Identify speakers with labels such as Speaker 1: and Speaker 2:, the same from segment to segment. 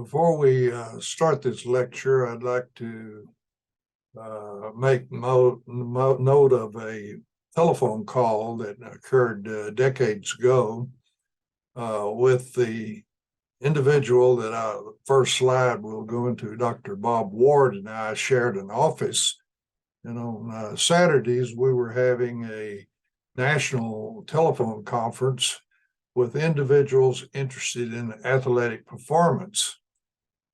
Speaker 1: Before we start this lecture, I'd like to make note of a telephone call that occurred decades ago with the individual that first slide will go into. Dr. Bob Ward and I shared an office, and on Saturdays we were having a national telephone conference with individuals interested in athletic performance.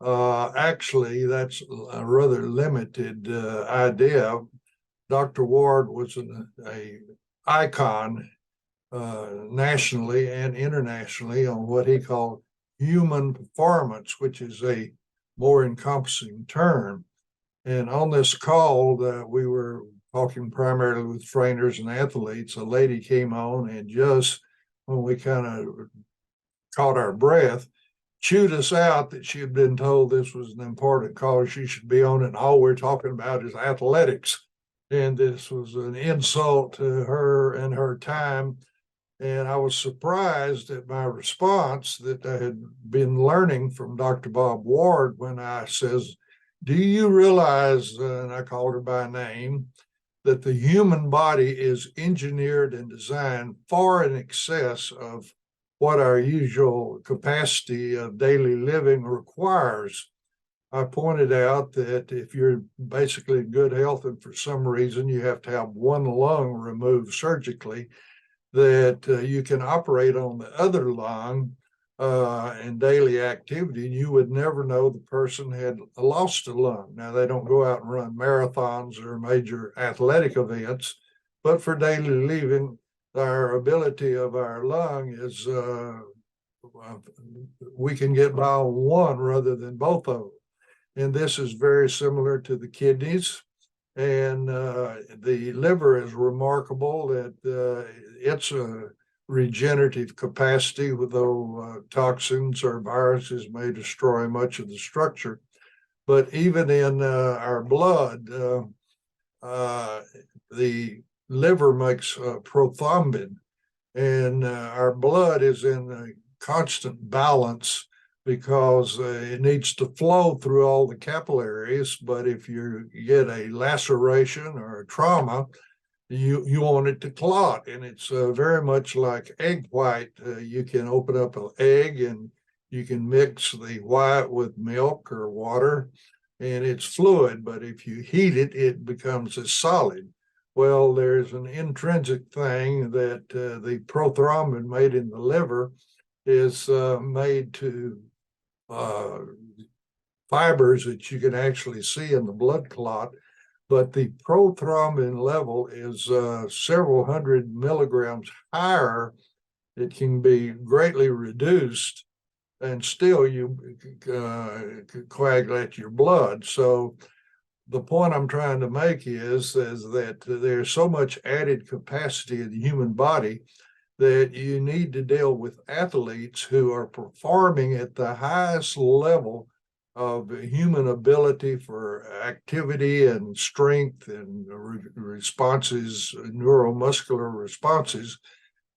Speaker 1: Actually, that's a rather limited idea. Dr. Ward was an icon nationally and internationally on what he called human performance, which is a more encompassing term. And on this call, we were talking primarily with trainers and athletes. A lady came on and just when we kind of caught our breath, chewed us out that she had been told this was an important call, she should be on it, and all we're talking about is athletics. And this was an insult to her and her time. And I was surprised at my response that I had been learning from Dr. Bob Ward when I says, do you realize, and I called her by name, that the human body is engineered and designed far in excess of what our usual capacity of daily living requires. I pointed out that if you're basically in good health and for some reason you have to have one lung removed surgically, that you can operate on the other lung in daily activity, and you would never know the person had lost a lung. Now, they don't go out and run marathons or major athletic events, but for daily living, our ability of our lung is we can get by on one rather than both of them. And this is very similar to the kidneys. And the liver is remarkable that it's a regenerative capacity, though toxins or viruses may destroy much of the structure. But even in our blood, the liver makes prothrombin, and our blood is in a constant balance because it needs to flow through all the capillaries. But if you get a laceration or a trauma, you want it to clot, and it's very much like egg white. You can open up an egg and you can mix the white with milk or water, and it's fluid, but if you heat it, it becomes a solid. Well, there's an intrinsic thing that the prothrombin made in the liver is made to fibers that you can actually see in the blood clot, but the prothrombin level is several hundred milligrams higher. It can be greatly reduced, and still you coagulate your blood. So the point I'm trying to make is that there's so much added capacity in the human body that you need to deal with athletes who are performing at the highest level of human ability for activity and strength and responses, neuromuscular responses,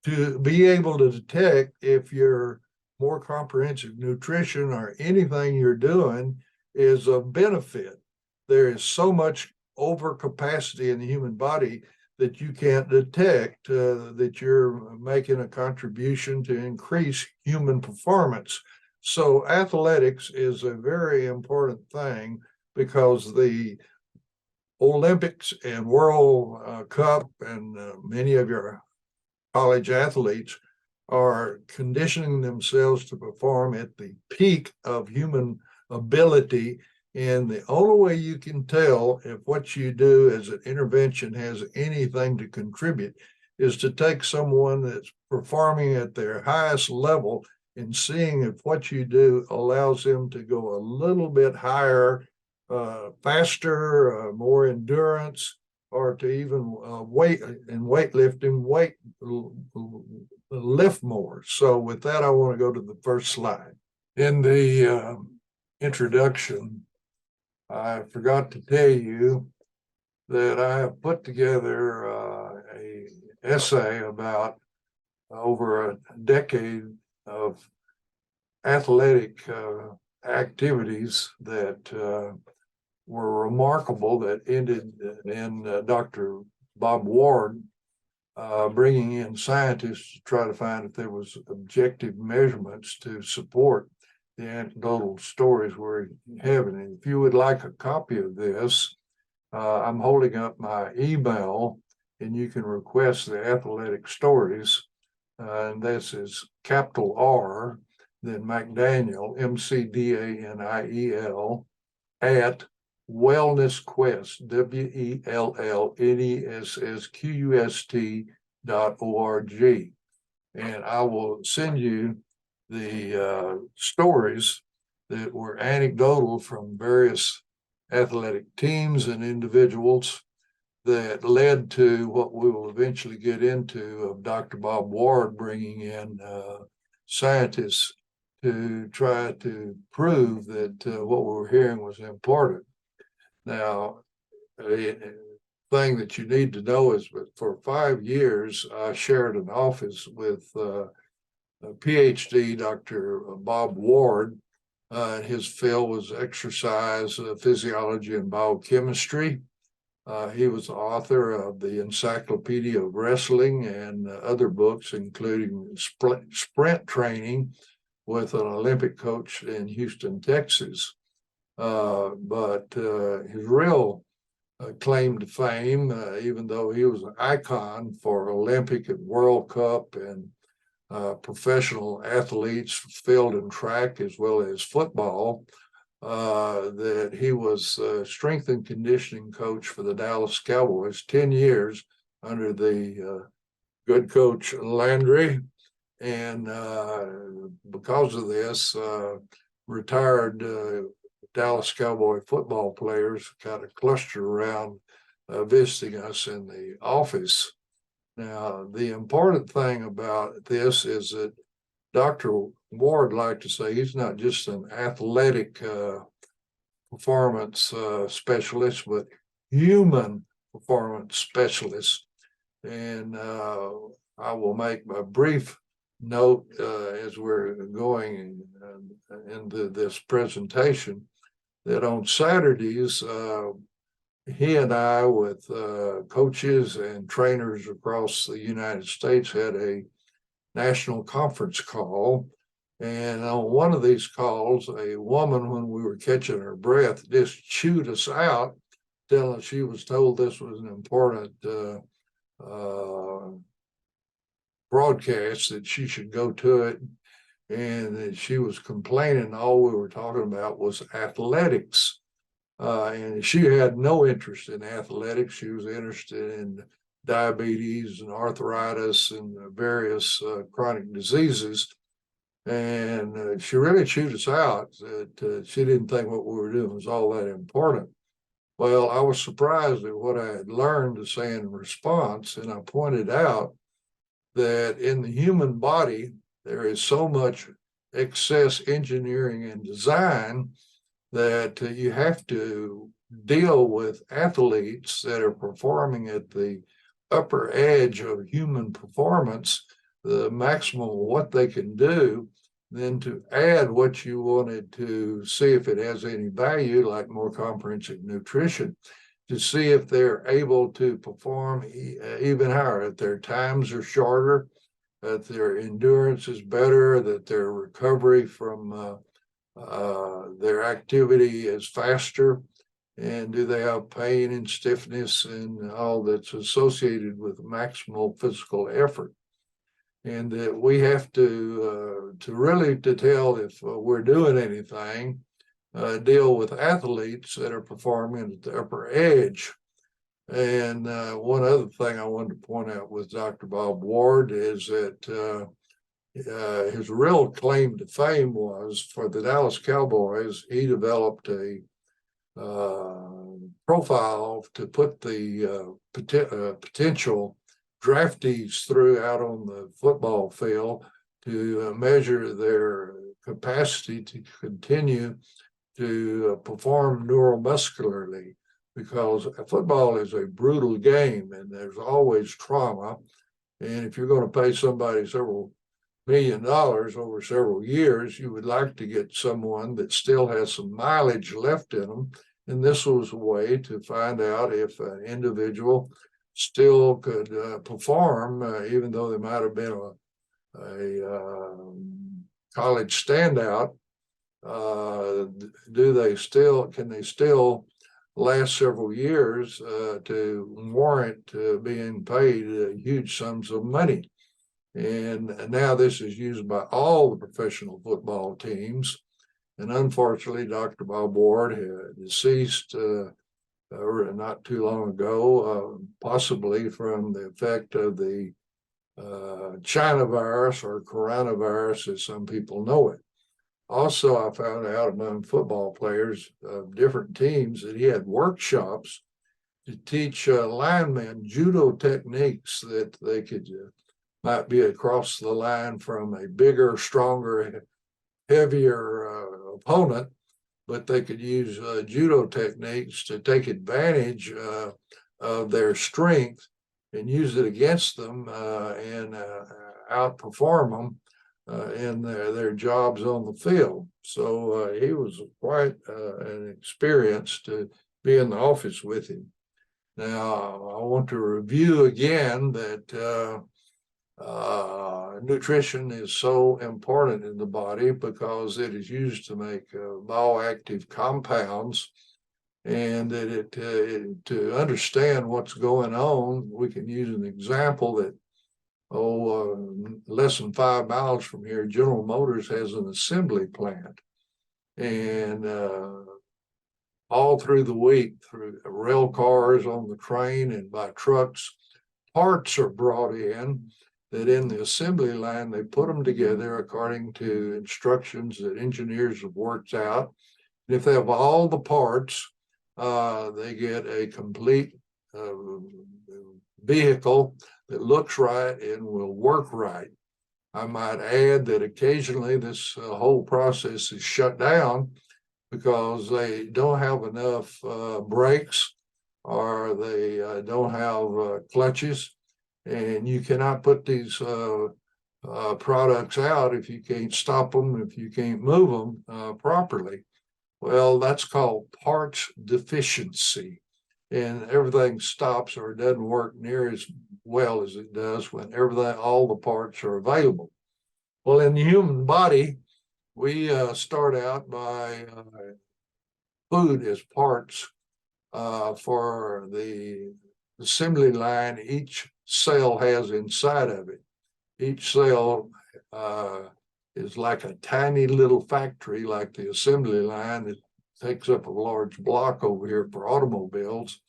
Speaker 1: to be able to detect if your more comprehensive nutrition or anything you're doing is a benefit. There is so much overcapacity in the human body that you can't detect that you're making a contribution to increase human performance. So athletics is a very important thing because the Olympics and World Cup and many of your college athletes are conditioning themselves to perform at the peak of human ability. And the only way you can tell if what you do as an intervention has anything to contribute is to take someone that's performing at their highest level and seeing if what you do allows them to go a little bit higher, faster, more endurance, or to even weight in weightlifting, lift more. So with that, I want to go to the first slide. In the introduction, I forgot to tell you that I have put together a essay about over a decade of athletic activities that were remarkable that ended in Dr. Bob Ward bringing in scientists to try to find if there was objective measurements to support the anecdotal stories we're having. And if you would like a copy of this, I'm holding up my email, and you can request the athletic stories. And this is capital R, then McDaniel, McDaniel, at Wellness Quest, WELLNESSQUST.org. And I will send you the stories that were anecdotal from various athletic teams and individuals that led to what we will eventually get into of Dr. Bob Ward bringing in scientists to try to prove that what we were hearing was important. Now, a thing that you need to know is that for 5 years, I shared an office with a PhD, Dr. Bob Ward. His field was exercise physiology and biochemistry. He was the author of the Encyclopedia of Wrestling and other books, including Sprint Training with an Olympic coach in Houston, Texas. But his real claim to fame, even though he was an icon for Olympic and World Cup and professional athletes, field and track, as well as football, that he was strength and conditioning coach for the Dallas Cowboys 10 years under the good coach Landry. And because of this, retired Dallas Cowboy football players kind of clustered around visiting us in the office. Now, the important thing about this is that Dr. Ward liked to say he's not just an athletic performance specialist, but human performance specialist. And I will make a brief note as we're going into this presentation that on Saturdays, he and I, with coaches and trainers across the United States, had a national conference call. And on one of these calls, a woman, when we were catching her breath, just chewed us out, telling us she was told this was an important broadcast, that she should go to it, and that she was complaining all we were talking about was athletics. And she had no interest in athletics. She was interested in diabetes and arthritis and various chronic diseases. And she really chewed us out that she didn't think what we were doing was all that important. Well, I was surprised at what I had learned to say in response, and I pointed out that in the human body, there is so much excess engineering and design that you have to deal with athletes that are performing at the upper edge of human performance, the maximum of what they can do, then to add what you wanted to see if it has any value, like more comprehensive nutrition, to see if they're able to perform even higher, if their times are shorter, that their endurance is better, that their recovery from their activity is faster, and do they have pain and stiffness and all that's associated with maximal physical effort. And that we have to really to tell if we're doing anything, deal with athletes that are performing at the upper edge. And one other thing I wanted to point out with Dr. Bob Ward is that his real claim to fame was for the Dallas Cowboys. He developed a profile to put the potential draftees through out on the football field to measure their capacity to continue to perform neuromuscularly, because football is a brutal game and there's always trauma. And if you're going to pay somebody several million over several years, you would like to get someone that still has some mileage left in them. And this was a way to find out if an individual still could perform, even though they might have been a college standout. Can they still last several years to warrant being paid huge sums of money? And now this is used by all the professional football teams. And unfortunately, Dr. Bob Ward had deceased not too long ago, possibly from the effect of the China virus or coronavirus, as some people know it. Also, I found out among football players of different teams that he had workshops to teach linemen judo techniques that they could might be across the line from a bigger, stronger, heavier opponent, but they could use judo techniques to take advantage of their strength and use it against them and outperform them in their jobs on the field. So he was quite an experience to be in the office with him. Now, I want to review again that nutrition is so important in the body because it is used to make bioactive compounds, and that to understand what's going on, we can use an example that less than 5 miles from here, General Motors has an assembly plant, and all through the week, through rail cars, on the train, and by trucks, parts are brought in that in the assembly line, they put them together according to instructions that engineers have worked out. And if they have all the parts, they get a complete vehicle that looks right and will work right. I might add that occasionally this whole process is shut down because they don't have enough brakes, or they don't have clutches, and you cannot put these products out if you can't stop them, if you can't move them properly. Well, that's called parts deficiency, and everything stops or doesn't work near as well as it does when all the parts are available. Well, in the human body, we start out by food as parts for the assembly line each cell has inside of it. Each cell is like a tiny little factory, like the assembly line that takes up a large block over here for automobiles.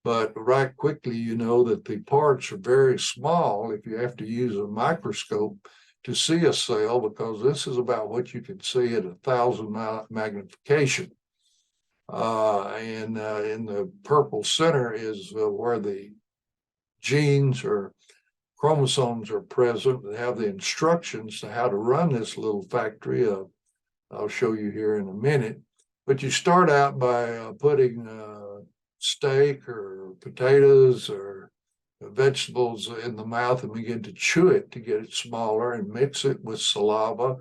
Speaker 1: But right quickly, you know that the parts are very small if you have to use a microscope to see a cell, because this is about what you can see at 1,000 magnification. And in the purple center is where the genes or chromosomes are present and have the instructions to how to run this little factory. I'll show you here in a minute. But you start out by putting steak or potatoes or vegetables in the mouth and begin to chew it to get it smaller and mix it with saliva.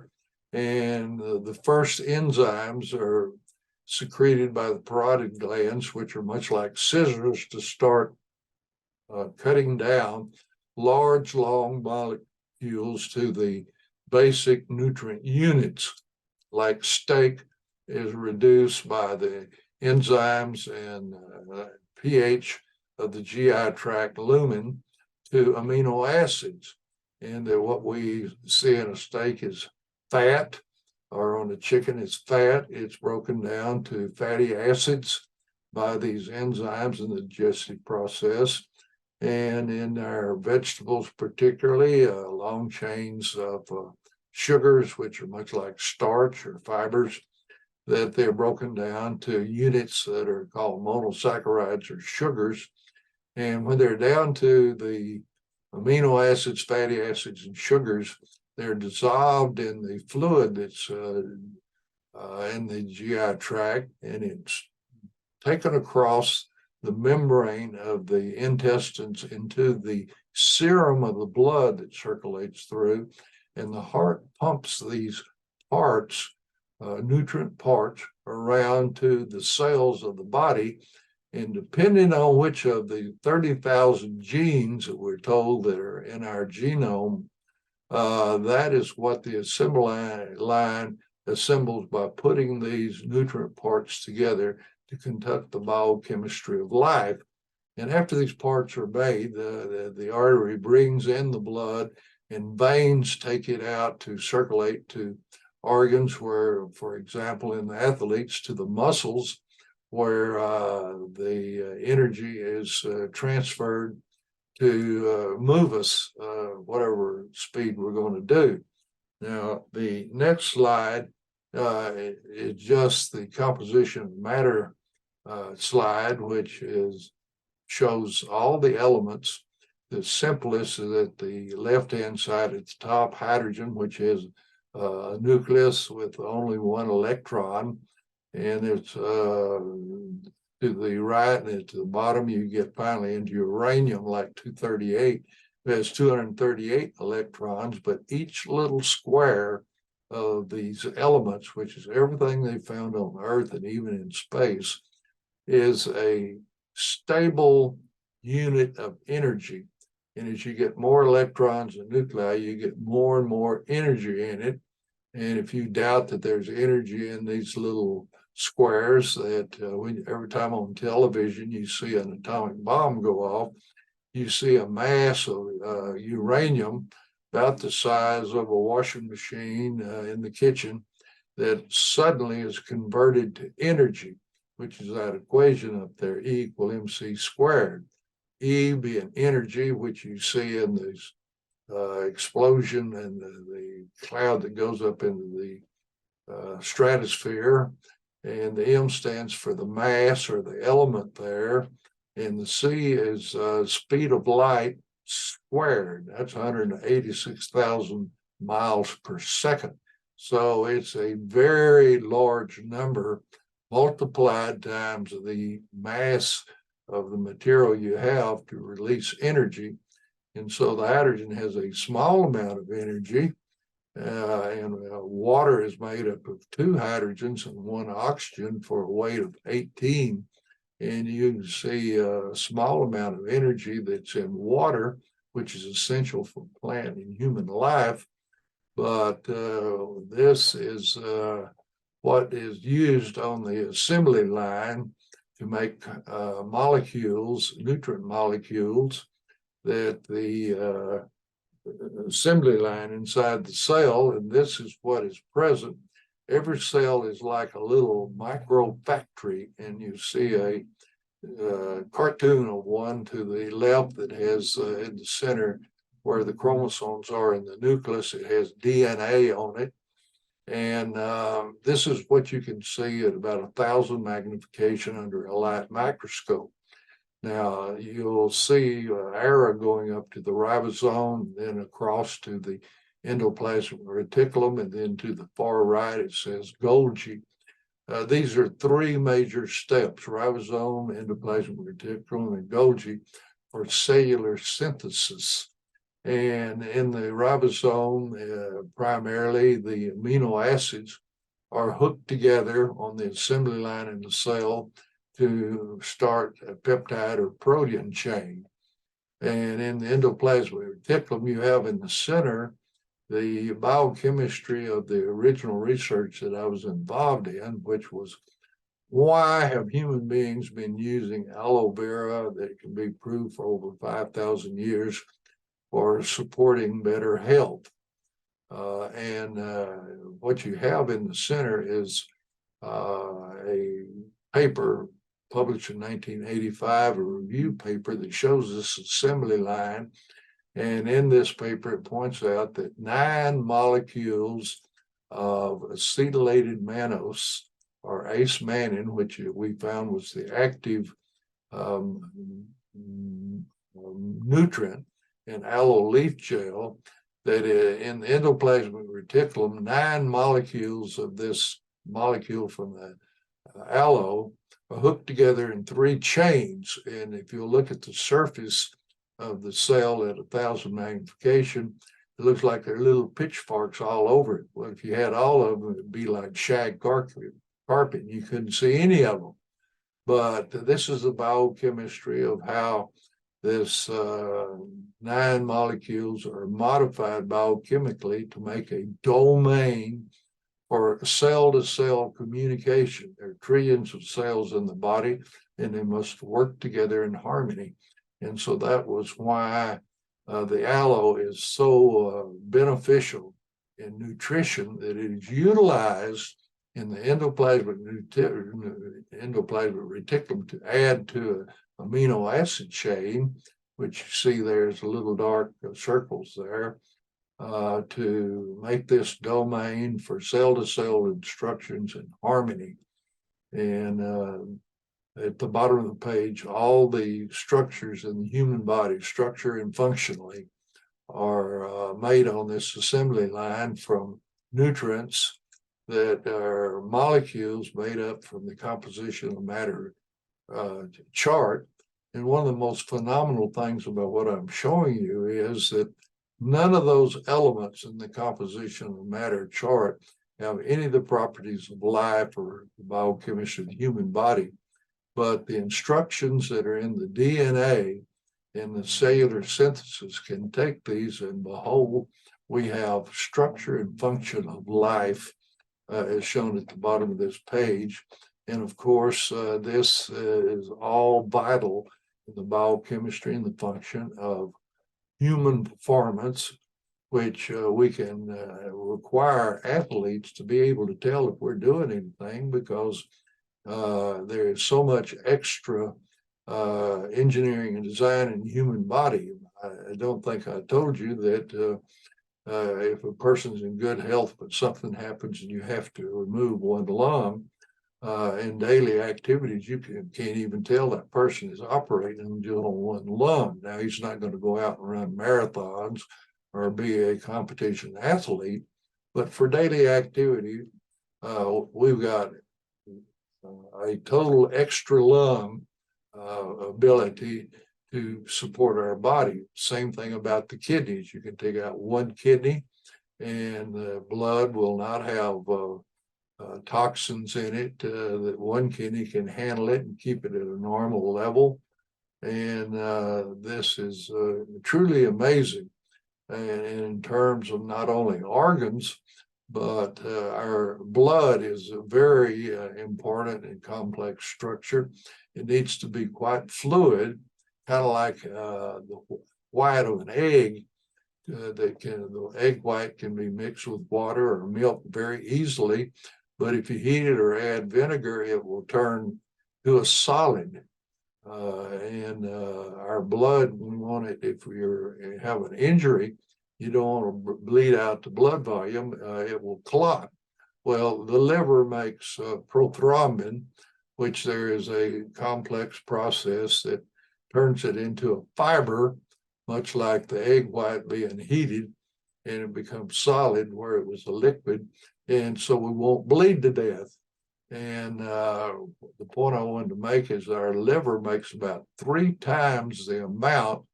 Speaker 1: And the first enzymes are secreted by the parotid glands, which are much like scissors to start cutting down large, long molecules to the basic nutrient units. Like steak is reduced by the enzymes and pH of the GI tract lumen to amino acids. And what we see in a steak is fat, or on a chicken is fat. It's broken down to fatty acids by these enzymes in the digestive process. And in our vegetables, particularly, long chains of sugars, which are much like starch or fibers, that they're broken down to units that are called monosaccharides or sugars. And when they're down to the amino acids, fatty acids, and sugars, they're dissolved in the fluid that's in the GI tract, and it's taken across the membrane of the intestines into the serum of the blood that circulates through. and the heart pumps these parts, nutrient parts, around to the cells of the body. And depending on which of the 30,000 genes that we're told that are in our genome, that is what the assembly line assembles by putting these nutrient parts together to conduct the biochemistry of life. And after these parts are made, the artery brings in the blood, and veins take it out to circulate to organs where, for example, in the athletes, to the muscles, where the energy is transferred to move us whatever speed we're going to do. Now, the next slide is just the composition of matter slide, which shows all the elements. The simplest is at the left-hand side at the top, hydrogen, which is a nucleus with only one electron, and it's to the right and to the bottom, you get finally into uranium, like 238. It has 238 electrons, but each little square of these elements, which is everything they found on Earth and even in space, is a stable unit of energy. And as you get more electrons and nuclei, you get more and more energy in it. And if you doubt that there's energy in these little squares, that every time on television you see an atomic bomb go off, you see a mass of uranium about the size of a washing machine in the kitchen that suddenly is converted to energy, which is that equation up there, E equal mc squared. E being energy, which you see in this explosion and the cloud that goes up into the stratosphere. And the M stands for the mass or the element there. And the C is speed of light squared. That's 186,000 miles per second. So it's a very large number multiplied times the mass of the material you have to release energy. And so the hydrogen has a small amount of energy, and water is made up of 2 hydrogens and 1 oxygen for a weight of 18. And you can see a small amount of energy that's in water, which is essential for plant and human life. But this is what is used on the assembly line to make molecules, nutrient molecules, that the assembly line inside the cell, and this is what is present. Every cell is like a little micro factory, and you see a cartoon of one to the left that has in the center where the chromosomes are in the nucleus, it has DNA on it. And this is what you can see at about 1,000 magnification under a light microscope. Now, you'll see an arrow going up to the ribosome, then across to the endoplasmic reticulum, and then to the far right, it says Golgi. These are 3 major steps, ribosome, endoplasmic reticulum, and Golgi, for cellular synthesis. And in the ribosome, primarily the amino acids are hooked together on the assembly line in the cell to start a peptide or protein chain. And in the endoplasmic reticulum, you have in the center the biochemistry of the original research that I was involved in, which was, why have human beings been using aloe vera that can be proved for over 5,000 years for supporting better health? And what you have in the center is a paper published in 1985, a review paper that shows this assembly line. And in this paper, it points out that 9 molecules of acetylated mannose, or ace-mannan, which we found was the active nutrient in aloe leaf gel, that in the endoplasmic reticulum, 9 molecules of this molecule from the aloe are hooked together in 3 chains. And if you look at the surface of the cell at 1,000 magnification, it looks like there are little pitchforks all over it. Well, if you had all of them, it'd be like shag carpet. You couldn't see any of them. But this is the biochemistry of how this 9 molecules are modified biochemically to make a domain for cell-to-cell communication. There are trillions of cells in the body, and they must work together in harmony. And so that was why the aloe is so beneficial in nutrition, that it is utilized in the endoplasmic reticulum to add to an amino acid chain, which you see there's little dark circles there, to make this domain for cell-to-cell instructions and harmony. And at the bottom of the page, all the structures in the human body, structure and functionally, are made on this assembly line from nutrients that are molecules made up from the composition of matter chart. And one of the most phenomenal things about what I'm showing you is that none of those elements in the composition of matter chart have any of the properties of life or the biochemistry of the human body, but the instructions that are in the DNA in the cellular synthesis can take these, and behold, we have structure and function of life, as shown at the bottom of this page. And of course, this is all vital in the biochemistry and the function of human performance, which we can require athletes to be able to tell if we're doing anything, because there is so much extra engineering and design in the human body. I don't think I told you that if a person's in good health, but something happens and you have to remove one lung, in daily activities, you can't even tell that person is operating just on one lung. Now, he's not going to go out and run marathons or be a competition athlete, but for daily activity, we've got a total extra lung ability to support our body. Same thing about the kidneys. You can take out one kidney and the blood will not have toxins in it, that one kidney can handle it and keep it at a normal level. And this is truly amazing. And in terms of not only organs, but our blood is a very important and complex structure. It needs to be quite fluid, kind of like the white of an egg. The egg white can be mixed with water or milk very easily, but if you heat it or add vinegar, it will turn to a solid. And our blood, we want it, if we have an injury, you don't want to bleed out the blood volume, it will clot. Well, the liver makes prothrombin, which there is a complex process that turns it into a fiber, much like the egg white being heated, and it becomes solid where it was a liquid. And so we won't bleed to death. And the point I wanted to make is our liver makes about 3 times the amount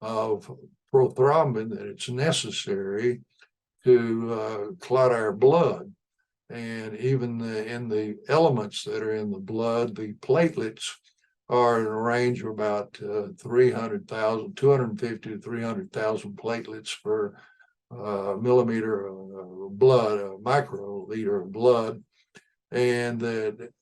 Speaker 1: of prothrombin that it's necessary to clot our blood. And even in the elements that are in the blood, the platelets are in a range of about 250 to 300,000 platelets per milliliter of blood, a microliter of blood. And that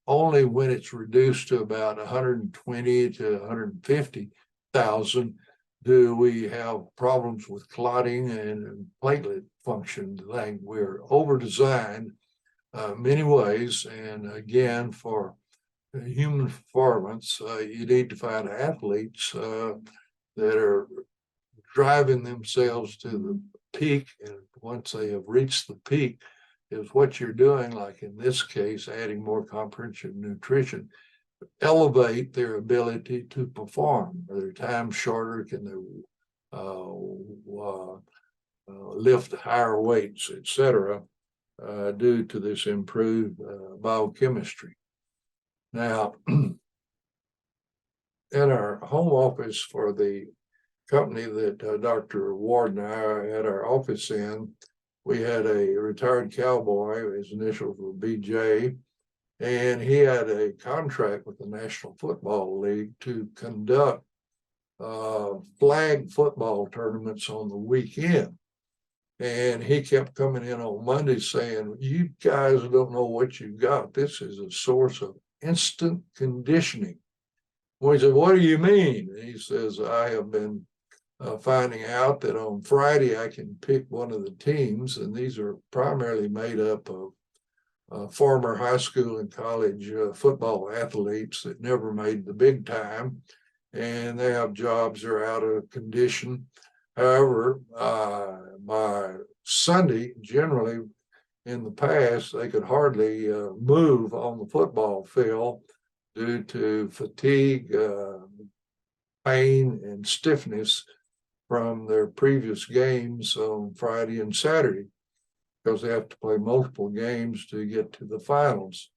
Speaker 1: only when it's reduced to about 120 to 150,000 do we have problems with clotting and platelet function. Like we're over-designed many ways. And again, for human performance, you need to find athletes that are driving themselves to the peak. And once they have reached the peak, is what you're doing, like in this case, adding more comprehensive nutrition, elevate their ability to perform. Are their time shorter? Can they lift higher weights, etc., due to this improved biochemistry? Now, in our home office for the company that Dr. Ward and I had our office in, we had a retired cowboy, his initials were BJ, and he had a contract with the National Football League to conduct flag football tournaments on the weekend. And he kept coming in on Monday saying, "You guys don't know what you got. This is a source of instant conditioning." Well, he said, "What do you mean?" And he says, "I have been finding out that on Friday I can pick one of the teams, and these are primarily made up of former high school and college football athletes that never made the big time, and they have jobs that are out of condition. However, by Sunday, generally in the past, they could hardly move on the football field due to fatigue, pain, and stiffness from their previous games on Friday and Saturday, because they have to play multiple games to get to the finals."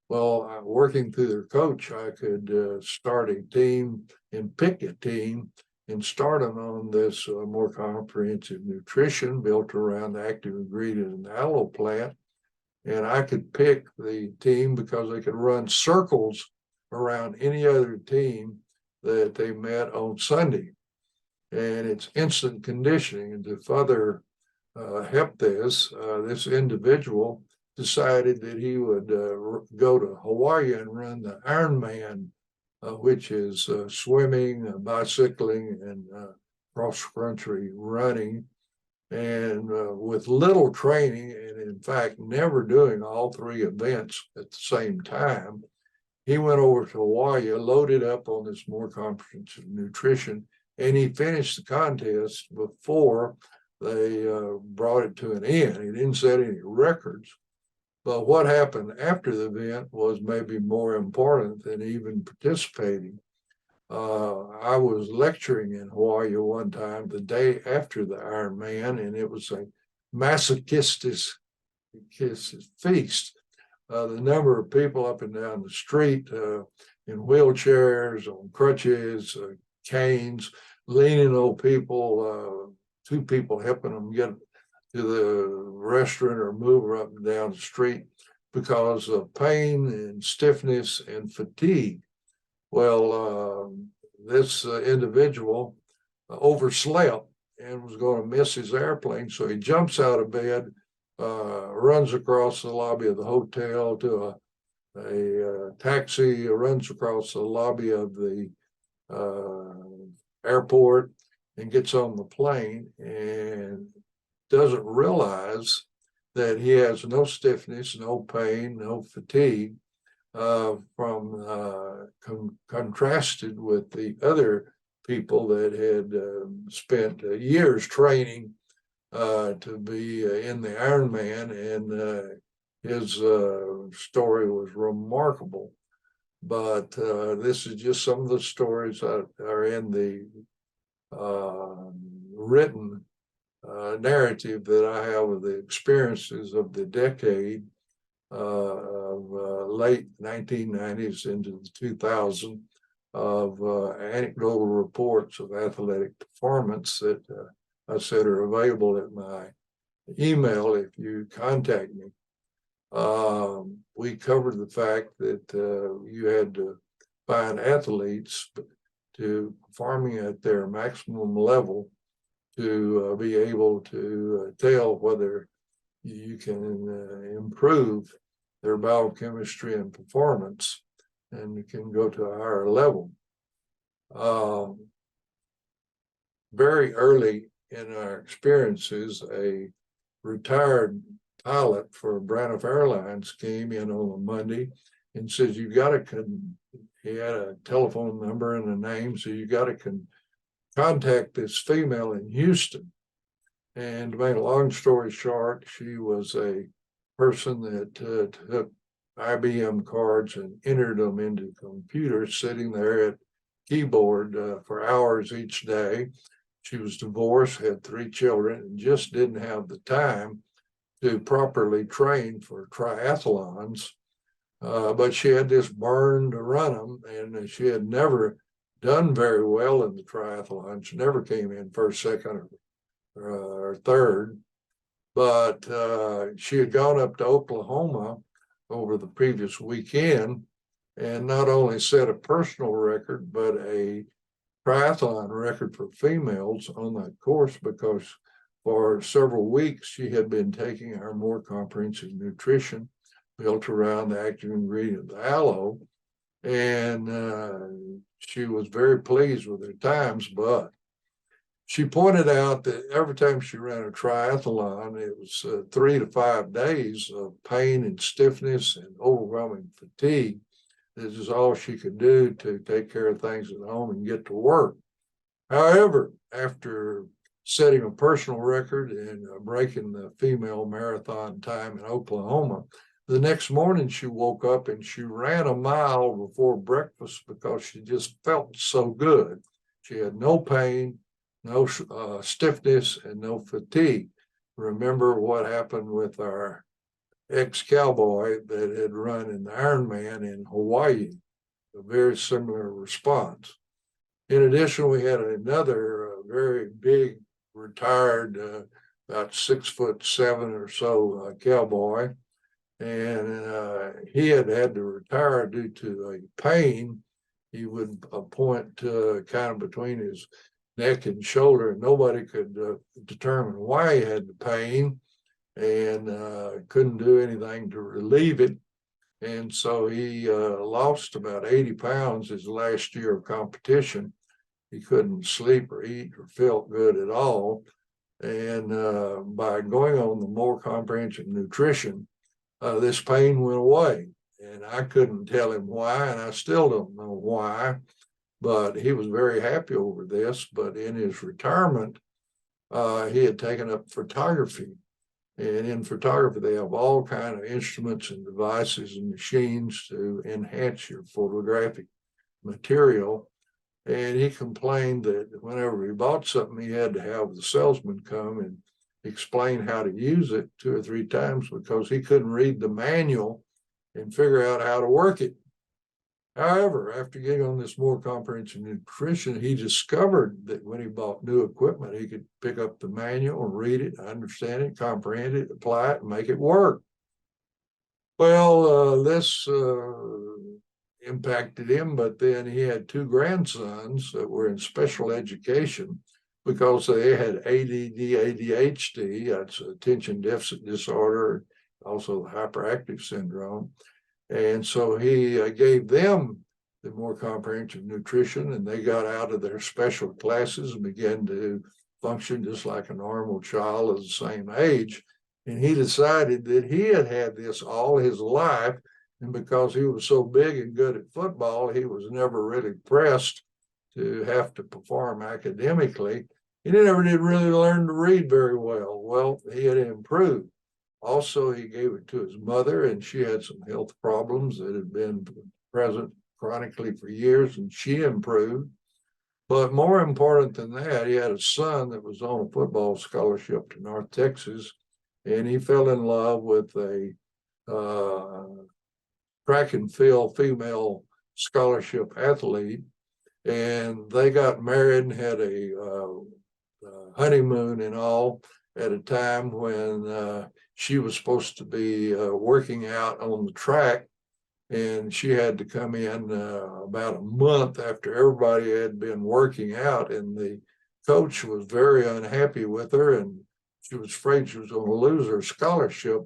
Speaker 1: Well, working through their coach, I could start a team and pick a team and start them on this more comprehensive nutrition built around the active ingredient in the aloe plant. And I could pick the team because they could run circles around any other team that they met on Sunday. And it's instant conditioning. And to further help this, this individual decided that he would go to Hawaii and run the Ironman, which is swimming, bicycling, and cross-country running. And with little training, and in fact, never doing all three events at the same time, he went over to Hawaii, loaded up on this more comprehensive nutrition, and he finished the contest before they brought it to an end. He didn't set any records, but what happened after the event was maybe more important than even participating. I was lecturing in Hawaii one time the day after the Ironman, and it was a masochistic feast. The number of people up and down the street in wheelchairs, on crutches, canes, leaning on people, two people helping them get to the restaurant or move up and down the street because of pain and stiffness and fatigue. Well, this individual overslept and was going to miss his airplane, so he jumps out of bed, runs across the lobby of the hotel to a taxi, runs across the lobby of the airport and gets on the plane and doesn't realize that he has no stiffness, no pain, no fatigue, contrasted with the other people that had spent years training to be in the Ironman, and his story was remarkable. But this is just some of the stories that are in the written narrative that I have of the experiences of the decade of late 1990s into the 2000s of anecdotal reports of athletic performance that I said are available at my email if you contact me. We covered the fact that you had to find athletes to performing at their maximum level to be able to tell whether you can improve their biochemistry and performance and you can go to a higher level. Very early in our experiences, a retired pilot for Braniff Airlines came in on a Monday and says, "You got to," he had a telephone number and a name, so you got to contact this female in Houston. And to make a long story short, she was a person that took IBM cards and entered them into computers, sitting there at keyboard for hours each day. She was divorced, had 3 children, and just didn't have the time to properly train for triathlons. But she had this burn to run them, and she had never done very well in the triathlon. She never came in first, second, or third, but she had gone up to Oklahoma over the previous weekend and not only set a personal record, but a triathlon record for females on that course, because for several weeks she had been taking our more comprehensive nutrition built around the active ingredient, the aloe, and she was very pleased with her times. But she pointed out that every time she ran a triathlon, it was 3 to 5 days of pain and stiffness and overwhelming fatigue. This is all she could do to take care of things at home and get to work. However, after setting a personal record and breaking the female marathon time in Oklahoma, the next morning she woke up and she ran a mile before breakfast because she just felt so good. She had no pain, no stiffness, and no fatigue. Remember what happened with our ex-cowboy that had run in the Ironman in Hawaii, a very similar response. In addition, we had another very big, retired, about 6'7" or so cowboy, and he had to retire due to a pain. He would point kind of between his neck and shoulder, and nobody could determine why he had the pain, and couldn't do anything to relieve it. And so he lost about 80 pounds his last year of competition. He couldn't sleep or eat or felt good at all. And by going on the more comprehensive nutrition, this pain went away. And I couldn't tell him why, and I still don't know why, but he was very happy over this. But in his retirement, he had taken up photography. And in photography, they have all kinds of instruments and devices and machines to enhance your photographic material. And he complained that whenever he bought something, he had to have the salesman come and explain how to use it 2 or 3 times because he couldn't read the manual and figure out how to work it. However, after getting on this more comprehensive nutrition, he discovered that when he bought new equipment, he could pick up the manual and read it, understand it, comprehend it, apply it, and make it work. Well, this impacted him, but then he had 2 grandsons that were in special education because they had ADD, ADHD, that's attention deficit disorder, also hyperactive syndrome. And so he gave them the more comprehensive nutrition, and they got out of their special classes and began to function just like a normal child of the same age. And he decided that he had had this all his life, and because he was so big and good at football, he was never really pressed to have to perform academically. He never did really learn to read very well. Well, he had improved. Also, he gave it to his mother, and she had some health problems that had been present chronically for years, and she improved. But more important than that, he had a son that was on a football scholarship to North Texas, and he fell in love with a track and field female scholarship athlete, and they got married and had a honeymoon and all at a time when she was supposed to be working out on the track, and she had to come in about a month after everybody had been working out, and the coach was very unhappy with her, and she was afraid she was going to lose her scholarship.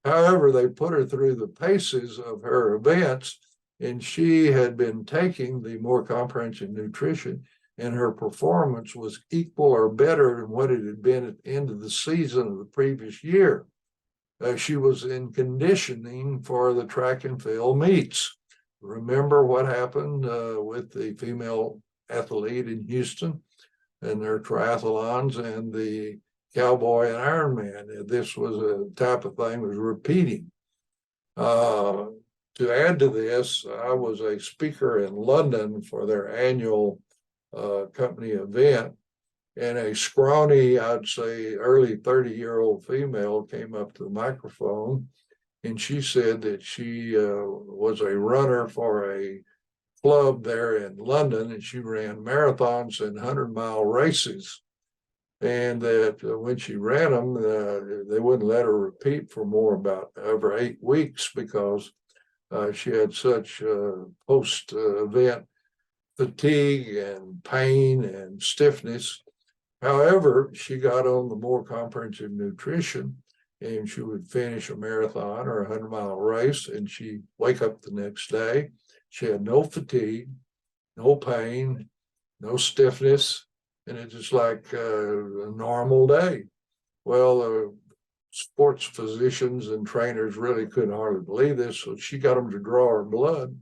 Speaker 1: However, they put her through the paces of her events, and she had been taking the more comprehensive nutrition, and her performance was equal or better than what it had been at the end of the season of the previous year. She was in conditioning for the track and field meets. Remember what happened with the female athlete in Houston and their triathlons and the cowboy and Ironman. This was a type of thing was repeating. To add to this, I was a speaker in London for their annual company event, and a scrawny, I'd say early 30-year-old female came up to the microphone, and she said that she was a runner for a club there in London, and she ran marathons and 100-mile races. And that when she ran them, they wouldn't let her repeat for more about over 8 weeks because she had such post-event fatigue and pain and stiffness. However, she got on the more comprehensive nutrition, and she would finish a marathon or a 100-mile race, and she'd wake up the next day. She had no fatigue, no pain, no stiffness, and it's just like a normal day. Well, sports physicians and trainers really couldn't hardly believe this, so she got them to draw her blood.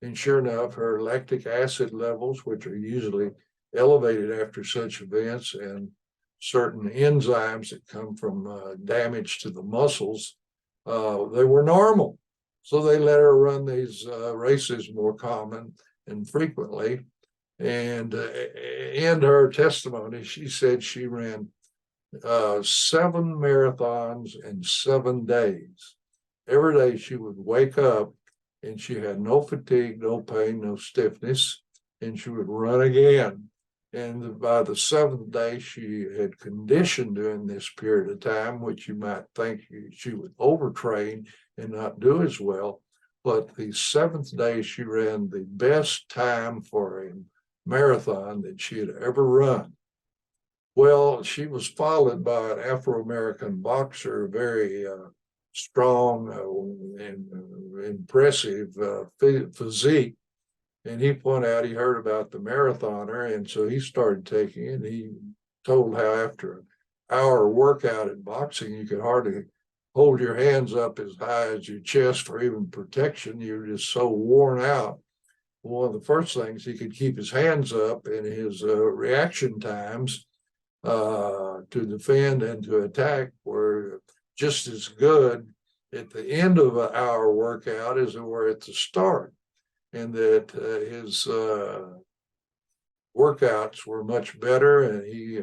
Speaker 1: And sure enough, her lactic acid levels, which are usually elevated after such events, and certain enzymes that come from damage to the muscles, they were normal. So they let her run these races more common and frequently. And in her testimony, she said she ran 7 marathons in 7 days. Every day she would wake up and she had no fatigue, no pain, no stiffness, and she would run again. And by the 7th day, she had conditioned during this period of time, which you might think she would overtrain and not do as well. But the 7th day, she ran the best time for a marathon that she had ever run. Well, she was followed by an Afro-American boxer, very strong and impressive physique. And he pointed out he heard about the marathoner, and so he started taking it. He told how after an hour workout in boxing, you could hardly hold your hands up as high as your chest for even protection. You're just so worn out. One of the first things, he could keep his hands up, and his reaction times to defend and to attack were just as good at the end of an hour workout as they were at the start. And that his workouts were much better, and he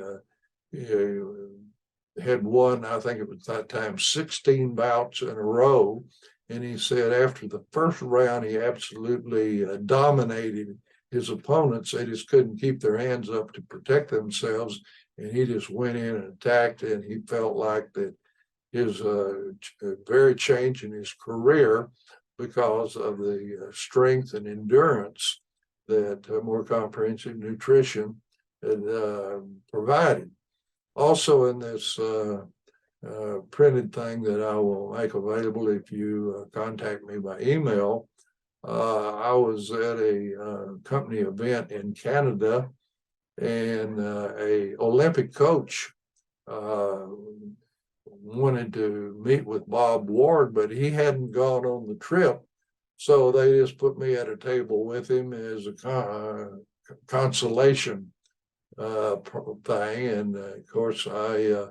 Speaker 1: had won, I think it was that time, 16 bouts in a row. And he said after the first round, he absolutely dominated his opponents. They just couldn't keep their hands up to protect themselves. And he just went in and attacked, and he felt like that his very change in his career because of the strength and endurance that more comprehensive nutrition had provided. Also in this printed thing that I will make available if you contact me by email, I was at a company event in Canada, and a Olympic coach wanted to meet with Bob Ward, but he hadn't gone on the trip. So they just put me at a table with him as a consolation thing. And of course, I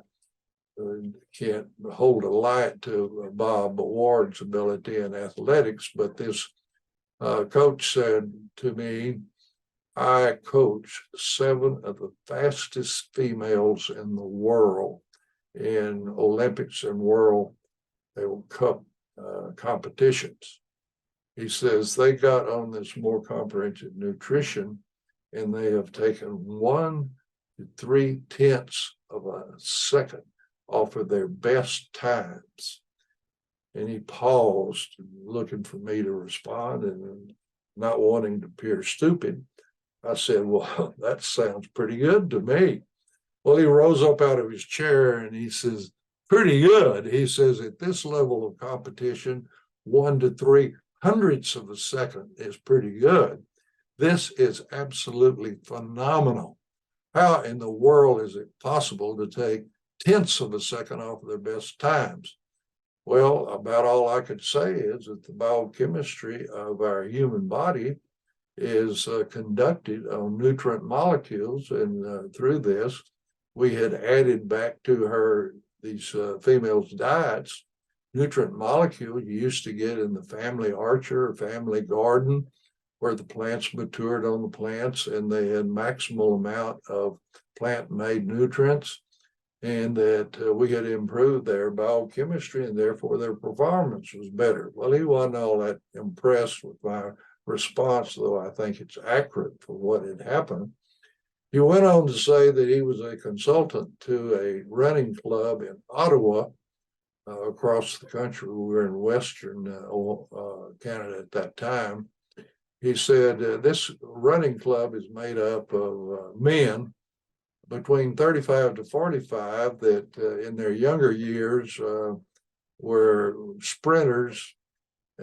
Speaker 1: can't hold a light to Bob Ward's ability in athletics, but this coach said to me, I coach 7 of the fastest females in the world in Olympics and World Cup competitions. He says they got on this more comprehensive nutrition, and they have taken 1 to 3/10 of a second off of their best times. And he paused, looking for me to respond, and not wanting to appear stupid, I said, well, that sounds pretty good to me. Well, he rose up out of his chair and he says, pretty good. He says, at this level of competition, 1 to 3/100ths of a second is pretty good. This is absolutely phenomenal. How in the world is it possible to take 10ths of a second off of their best times? Well, about all I could say is that the biochemistry of our human body is conducted on nutrient molecules, and through this, we had added back to her these females' diets nutrient molecules you used to get in the family orchard or family garden, where the plants matured on the plants and they had maximal amount of plant-made nutrients, and that we had improved their biochemistry and therefore their performance was better. Well, he wasn't all that impressed with my response, though I think it's accurate for what had happened. He went on to say that he was a consultant to a running club in Ottawa, across the country. We were in Western Canada at that time. He said, this running club is made up of men between 35 to 45 that in their younger years were sprinters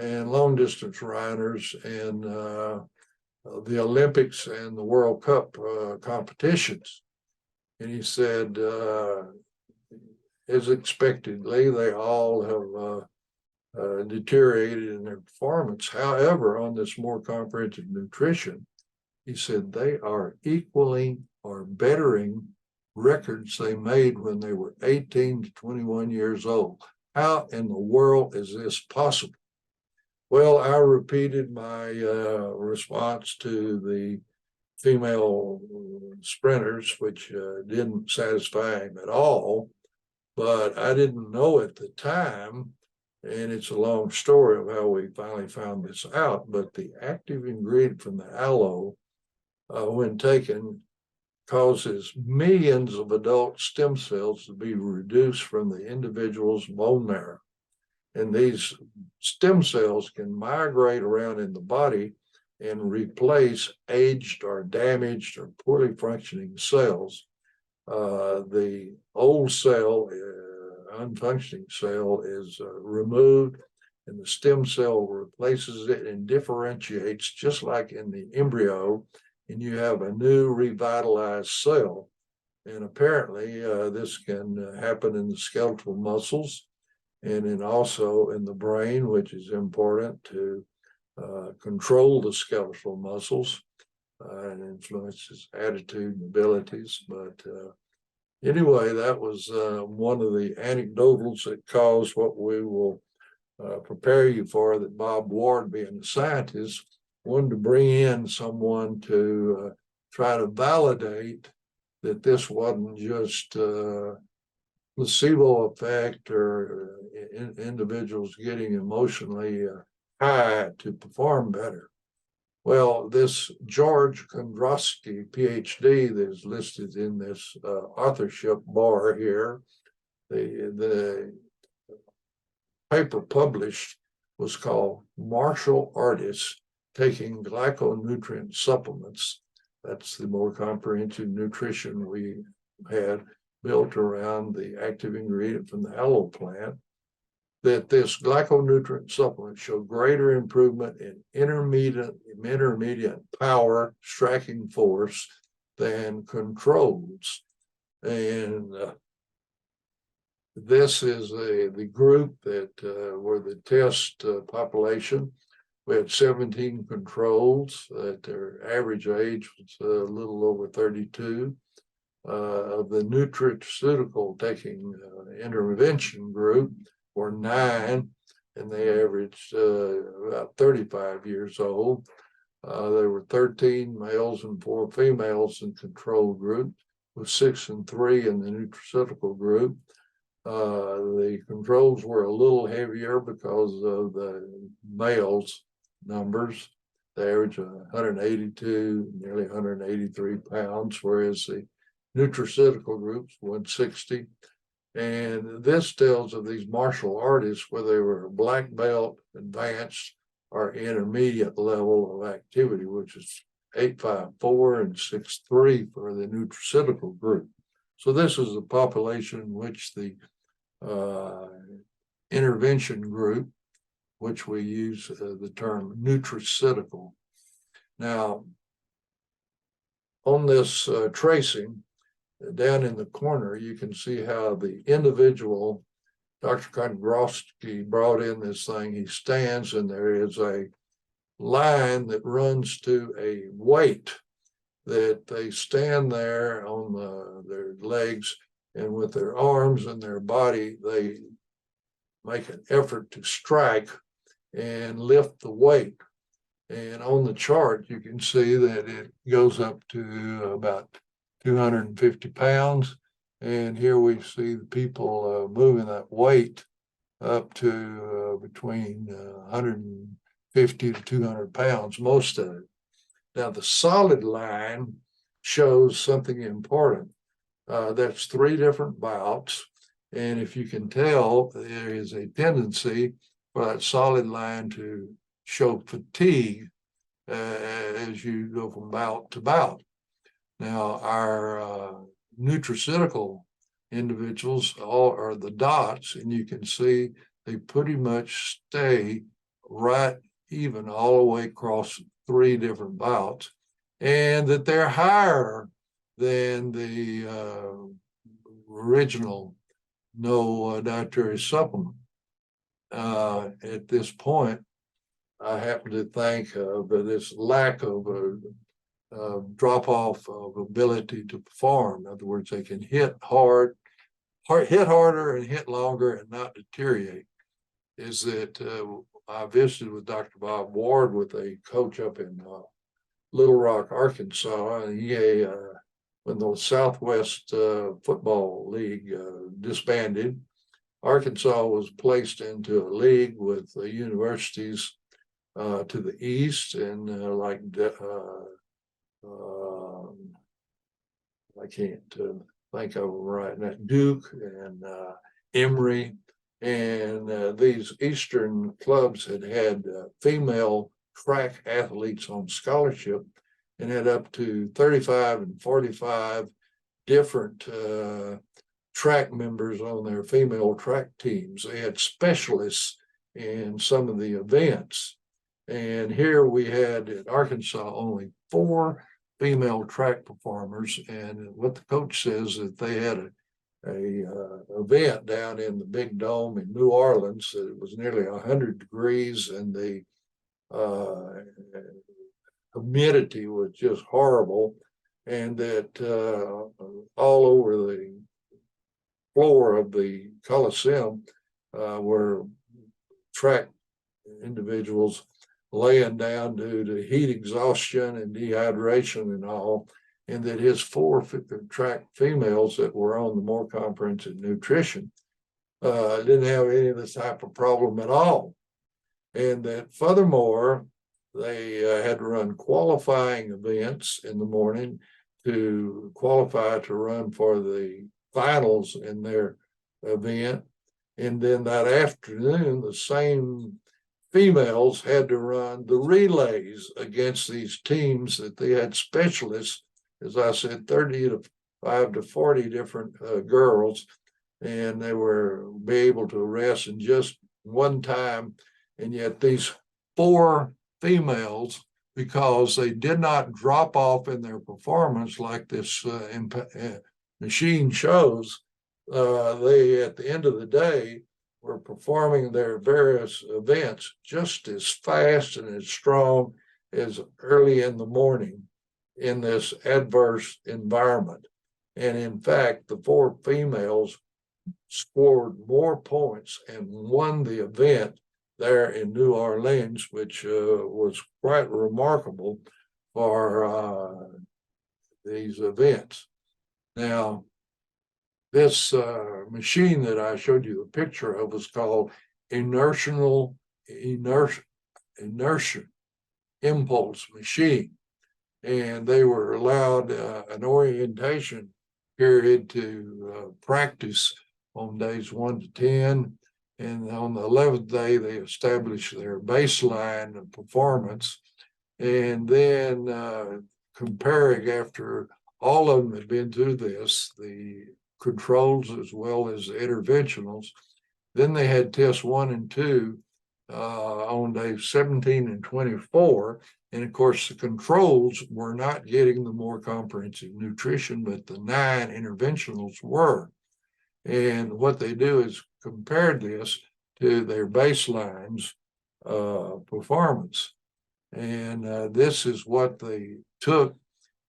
Speaker 1: and long distance runners and the Olympics and the World Cup competitions. And he said, as expectedly, they all have deteriorated in their performance. However, on this more comprehensive nutrition, he said they are equaling or bettering records they made when they were 18 to 21 years old. How in the world is this possible? Well, I repeated my response to the female sprinters, which didn't satisfy him at all, but I didn't know at the time, and it's a long story of how we finally found this out, but the active ingredient from the aloe, when taken, causes millions of adult stem cells to be reduced from the individual's bone marrow. And these stem cells can migrate around in the body and replace aged or damaged or poorly functioning cells. The old cell, unfunctioning cell, is removed, and the stem cell replaces it and differentiates just like in the embryo, and you have a new revitalized cell. And apparently this can happen in the skeletal muscles and then also in the brain, which is important to control the skeletal muscles and influences attitude and abilities. But anyway, that was one of the anecdotals that caused what we will prepare you for, that Bob Ward, being a scientist, wanted to bring in someone to try to validate that this wasn't just placebo effect or individuals getting emotionally high to perform better. Well, this George Kondrowski, PhD, that is listed in this authorship bar here, the paper published was called Martial Artists Taking Glyconutrient Supplements. That's the more comprehensive nutrition we had built around the active ingredient from the aloe plant, that this glyconutrient supplement showed greater improvement in intermediate power striking force than controls. And this is the group that were the test population. We had 17 controls that their average age was a little over 32. Of the nutraceutical taking intervention group were 9, and they averaged about 35 years old. There were 13 males and 4 females in control group, with 6 and 3 in the nutraceutical group. The controls were a little heavier because of the males' numbers. They averaged 182, nearly 183 pounds, whereas the nutraceutical groups 160. And this tells of these martial artists whether they were black belt, advanced, or intermediate level of activity, which is 854 and 63 for the nutraceutical group. So this is the population in which the intervention group, which we use the term nutraceutical. Now, on this tracing, down in the corner, you can see how the individual, Dr. Kondrowski, brought in this thing. He stands, and there is a line that runs to a weight that they stand there on their legs, and with their arms and their body, they make an effort to strike and lift the weight. And on the chart, you can see that it goes up to about 250 pounds. And here we see the people moving that weight up to between 100 50 to 200 pounds, most of it. Now, the solid line shows something important. That's 3 different bouts. And if you can tell, there is a tendency for that solid line to show fatigue as you go from bout to bout. Now, our nutraceutical individuals all are the dots, and you can see they pretty much stay right even all the way across 3 different bouts, and that they're higher than the original no dietary supplement. At this point, I happen to think of this lack of drop off of ability to perform. In other words, they can hit harder and hit longer and not deteriorate. Is that I visited with Dr. Bob Ward with a coach up in Little Rock, Arkansas, and he when the Southwest Football League disbanded, Arkansas was placed into a league with universities to the east and I can't think of them right now, Duke and Emory. And these Eastern clubs had female track athletes on scholarship and had up to 35 and 45 different track members on their female track teams. They had specialists in some of the events. And here we had in Arkansas only 4 female track performers. And what the coach says that they had a event down in the big dome in New Orleans. It was nearly 100 degrees, and the humidity was just horrible, and that all over the floor of the Coliseum were track individuals laying down due to heat exhaustion and dehydration and all, and that his 4 track females that were on the more comprehensive nutrition didn't have any of this type of problem at all. And that furthermore, they had to run qualifying events in the morning to qualify to run for the finals in their event. And then that afternoon, the same females had to run the relays against these teams that they had specialists, as I said, 35 to 40 different girls, and they were be able to rest in just one time. And yet these 4 females, because they did not drop off in their performance like this machine shows, they, at the end of the day, were performing their various events just as fast and as strong as early in the morning in this adverse environment. And in fact, the 4 females scored more points and won the event there in New Orleans, which was quite remarkable for these events. Now, this machine that I showed you the picture of was called inertia impulse machine. And they were allowed an orientation period to practice on days 1 to 10. And on the 11th day, they established their baseline of performance. And then comparing after all of them had been through this, the controls as well as the interventionals. Then they had tests 1 and 2 on days 17 and 24. And of course, the controls were not getting the more comprehensive nutrition, but the 9 interventionals were. And what they do is compare this to their baselines performance. And this is what they took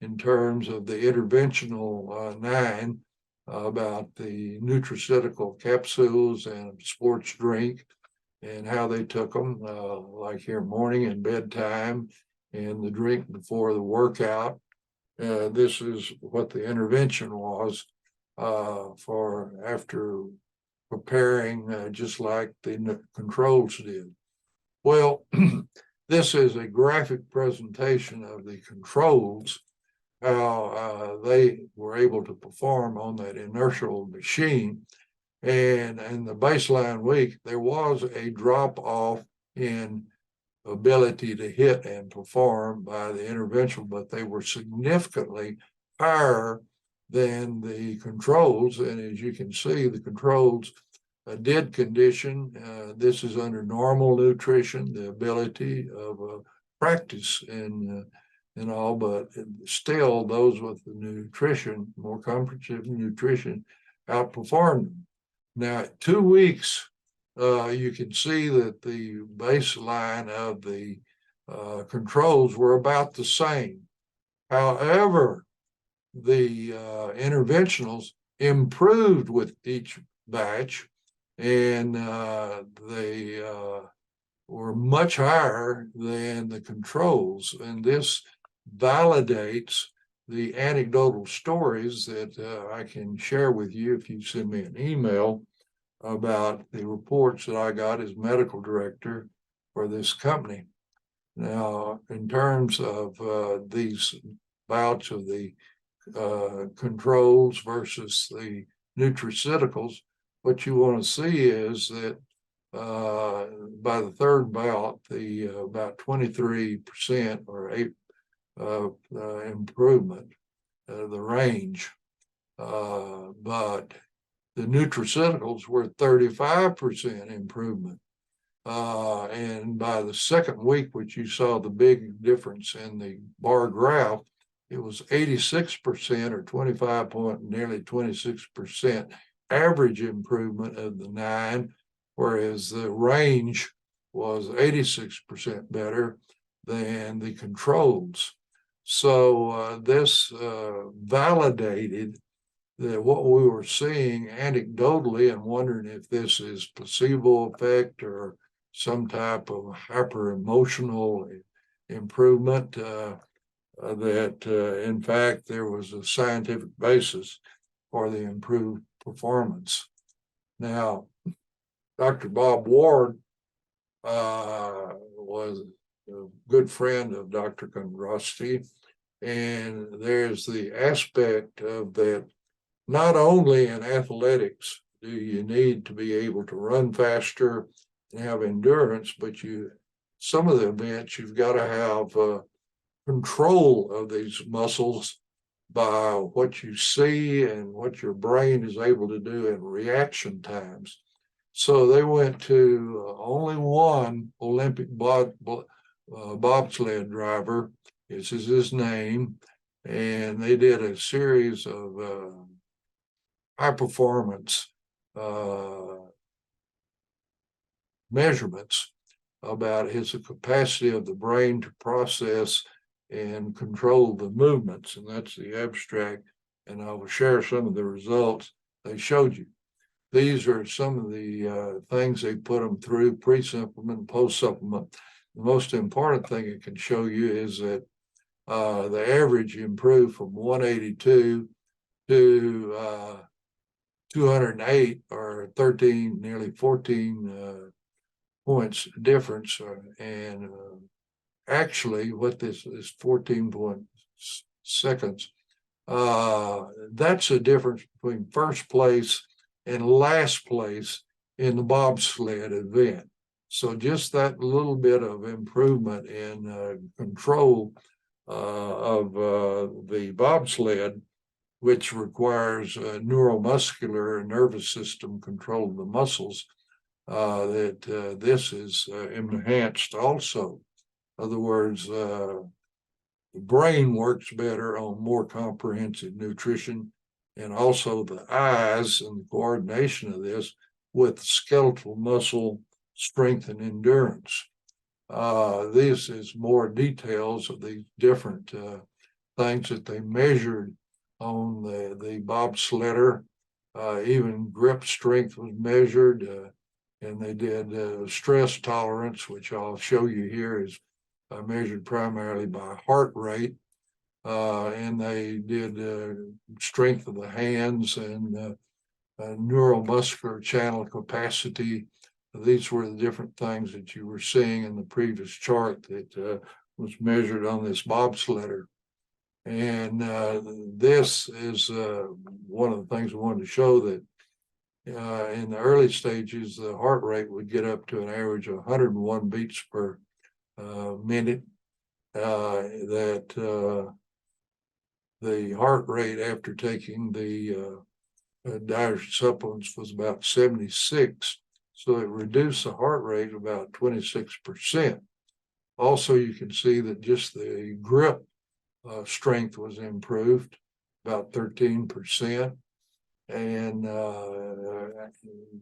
Speaker 1: in terms of the interventional 9 about the nutraceutical capsules and sports drink and how they took them, like here morning and bedtime, and the drink before the workout. This is what the intervention was for after preparing, just like the controls did. Well, this is a graphic presentation of the controls, how they were able to perform on that inertial machine. And in the baseline week, there was a drop off in ability to hit and perform by the interventional, but they were significantly higher than the controls. And as you can see, the controls did condition. This is under normal nutrition, the ability of practice and all, but still those with the nutrition, more comprehensive nutrition, outperformed them. Now, at 2 weeks, you can see that the baseline of the controls were about the same. However, the interventionals improved with each batch, and they were much higher than the controls. And this validates the anecdotal stories that I can share with you if you send me an email about the reports that I got as medical director for this company. Now, in terms of these bouts of the controls versus the nutraceuticals, what you want to see is that by the third bout, the about 23% or 8 improvement, the range, but the nutraceuticals were 35% improvement. And by the second week, which you saw the big difference in the bar graph, it was 86% or 25 point, nearly 26% average improvement of the 9, whereas the range was 86% better than the controls. So this validated that what we were seeing anecdotally, and wondering if this is placebo effect or some type of hyper emotional improvement, that in fact there was a scientific basis for the improved performance. Now, Dr. Bob Ward was a good friend of Dr. Kondrasty, and there's the aspect of that. Not only in athletics do you need to be able to run faster and have endurance, but some of the events you've got to have control of these muscles by what you see and what your brain is able to do in reaction times. So they went to only one Olympic bobsled driver, this is his name, and they did a series of high performance measurements about his capacity of the brain to process and control the movements. And that's the abstract. And I will share some of the results they showed you. These are some of the things they put them through, pre-supplement and post-supplement. The most important thing it can show you is that the average improved from 182 to 208, or 13, nearly 14 points difference. And actually, what this is 14 seconds. That's a difference between first place and last place in the bobsled event. So just that little bit of improvement in control of the bobsled, which requires neuromuscular and nervous system control of the muscles, that this is enhanced also. In other words, the brain works better on more comprehensive nutrition, and also the eyes and the coordination of this with skeletal muscle strength and endurance. This is more details of these different things that they measured on the bobsledder. Even grip strength was measured, and they did stress tolerance, which I'll show you here is measured primarily by heart rate. And they did strength of the hands and neuromuscular channel capacity, these were the different things that you were seeing in the previous chart that was measured on this bobsledder. And this is one of the things we wanted to show, that in the early stages, the heart rate would get up to an average of 101 beats per minute. That the heart rate after taking the dietary supplements was about 76. So it reduced the heart rate about 26%. Also, you can see that just the grip strength was improved about 13%. And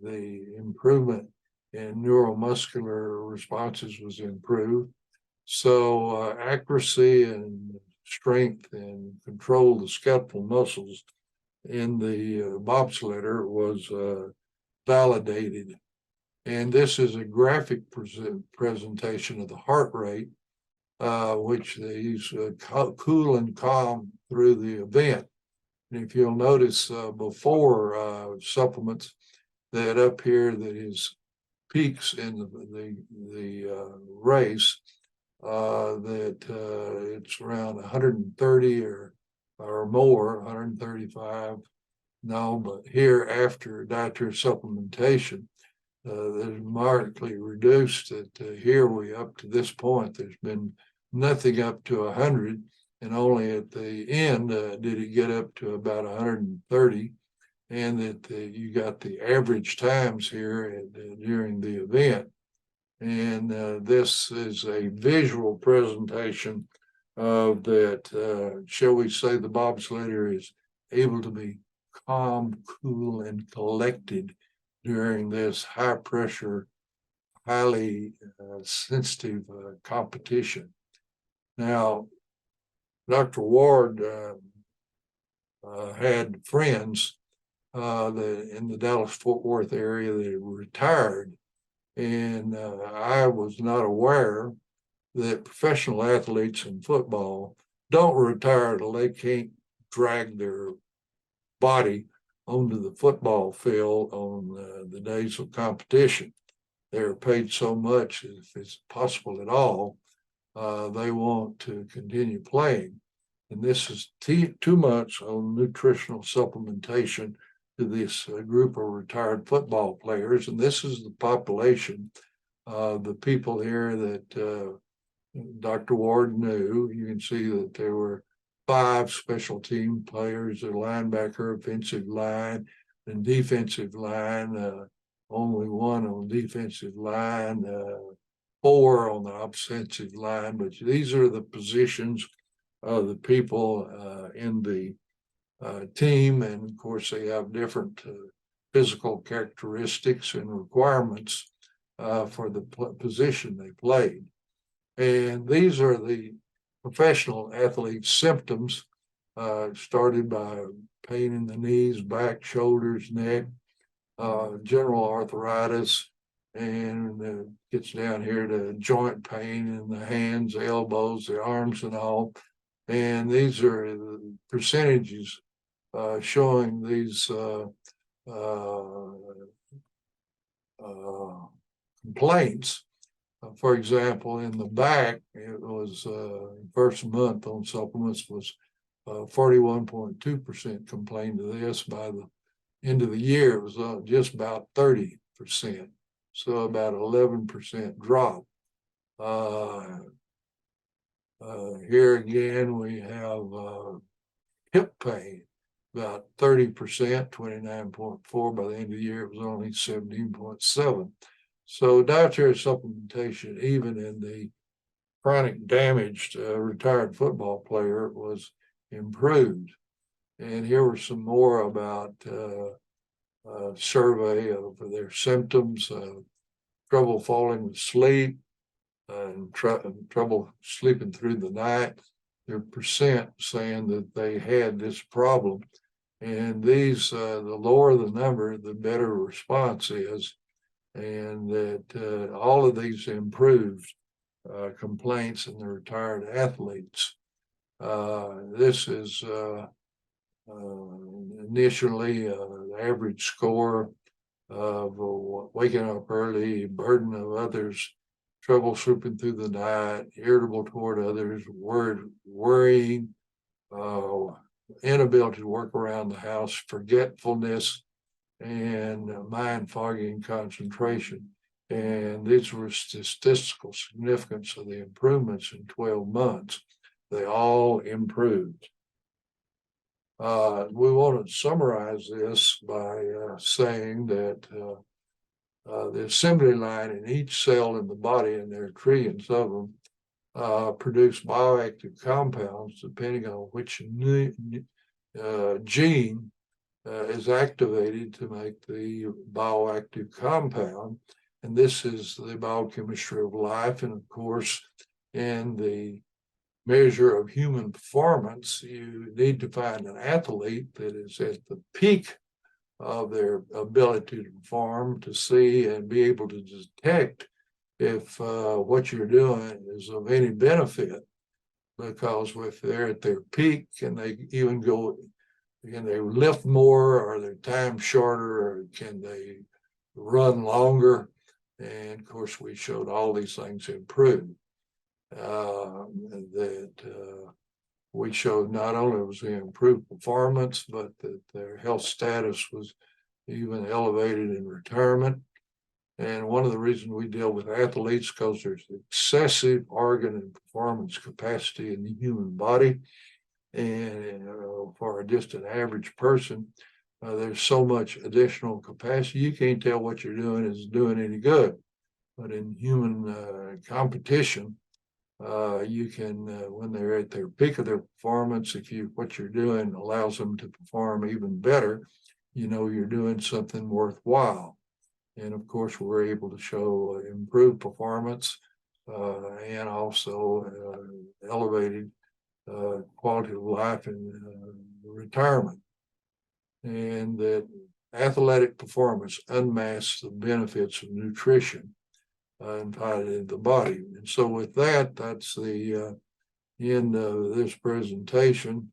Speaker 1: the improvement in neuromuscular responses was improved. So accuracy and strength and control of the skeletal muscles in the bobsledder was validated. And this is a graphic presentation of the heart rate, which he's cool and calm through the event. And if you'll notice before supplements, that up here that his peaks in the race, that it's around 130 or more, 135. No, but here after dietary supplementation, there's markedly reduced. That here we up to this point, there's been nothing up to 100, and only at the end did it get up to about 130, and that you got the average times here during the event. And this is a visual presentation of that, shall we say, the bobsledder is able to be calm, cool, and collected during this high pressure, highly sensitive competition. Now, Dr. Ward had friends in the Dallas-Fort Worth area that were retired, and I was not aware that professional athletes in football don't retire till they can't drag their body onto the football field on the days of competition. They're paid so much, if it's possible at all, they want to continue playing. And this is too much on nutritional supplementation to this group of retired football players. And this is the population, the people here that Dr. Ward knew. You can see that there were 5 special team players, a linebacker, offensive line, and defensive line, only 1 on defensive line, 4 on the offensive line. But these are the positions of the people in the team. And of course, they have different physical characteristics and requirements for the position they played. And these are the professional athletes' symptoms, started by pain in the knees, back, shoulders, neck, general arthritis, and gets down here to joint pain in the hands, the elbows, the arms, and all. And these are the percentages showing these complaints. For example, in the back, it was first month on supplements was 41.2% complained of this. By the end of the year, it was just about 30%. So about 11% drop. Here again, we have hip pain, about 30%, 29.4. By the end of the year, it was only 17.7. So dietary supplementation, even in the chronic damaged retired football player, was improved. And here were some more about survey of their symptoms, trouble falling asleep, and trouble sleeping through the night. Their percent saying that they had this problem. And these, the lower the number, the better response is. And that all of these improved complaints in the retired athletes. This is initially the average score of waking up early, burden of others, trouble sleeping through the night, irritable toward others, worrying, inability to work around the house, forgetfulness, and mind fogging concentration. And these were statistical significance of the improvements in 12 months. They all improved. We want to summarize this by saying that the assembly line in each cell in the body, and there are trillions of them, produce bioactive compounds depending on which gene is activated to make the bioactive compound. And this is the biochemistry of life. And of course, in the measure of human performance, you need to find an athlete that is at the peak of their ability to perform, to see and be able to detect if what you're doing is of any benefit. Because if they're at their peak and they even go, can they lift more, or their time shorter, or can they run longer? And of course, we showed all these things improve. We showed not only was the improved performance, but that their health status was even elevated in retirement. And one of the reasons we deal with athletes, because there's excessive organ and performance capacity in the human body. And for just an average person, there's so much additional capacity, you can't tell what you're doing is doing any good. But in human competition, you can, when they're at their peak of their performance, if what you're doing allows them to perform even better, you know you're doing something worthwhile. And of course, we're able to show improved performance and also elevated quality of life in retirement. And that athletic performance unmasks the benefits of nutrition imparted in the body. And so with that, that's the end of this presentation.